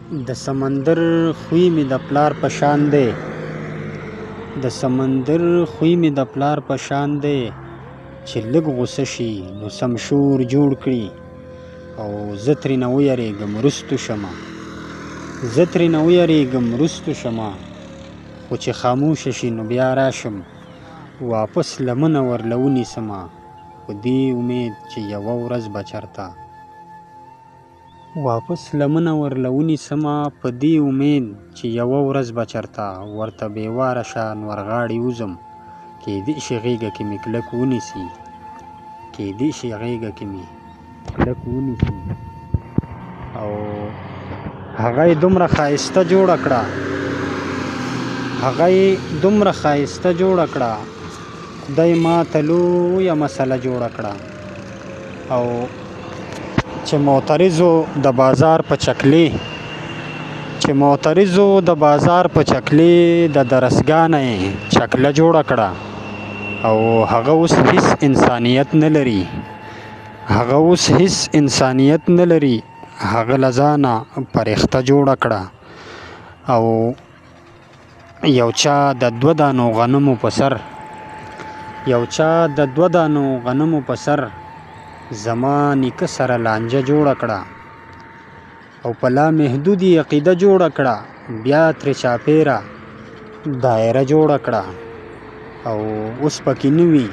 د سمندر خوی مې د پلار په شان دی، د سمندر خوی مې د پلار په شان دی، چې لږ غوسه شي نو سم شور جوړ کړي او زه ترېنه ویریږم رستو شمه، زه ترېنه ویریږم رستو شمه، خو چې خاموشه شي نو بیا راشم واپس لمنه ورله ونیسمه، په دې امید چې یوه ورځ به چرته واپس لمنه ورله ونیسمه، په دې امید چې یوه ورځ به چرته ورته بېواره شان ورغاړې وځم، کیدای شي غېږه کې مې کلک ونیسي، کیدای شي غېږه کې مې کلک ونیسي. او هغه یې دومره ښایسته جوړه کړه، هغه یې دومره ښایسته جوړه کړه، خدای ماته لویه مسله جوړه کړه. او چې معترضو د بازار په چکلې، چې معترضو د بازار په چکلې د درسګانه یې چکله جوړه کړه، او هغه اوس هیڅ انسانیت نه لري، هغه اوس هیڅ انسانیت نه لري، هغه له ځانه فرښته جوړه کړه. او یو چا د 2 دانو غنمو په سر، یو چا د 2 دانو غنمو په سر زما نیکه سره لانجه جوړه کړه، او په لا محدودي عقیده جوړه کړه، بیا ترې چاپېره دایره جوړه کړه، او اوس پکې نه وي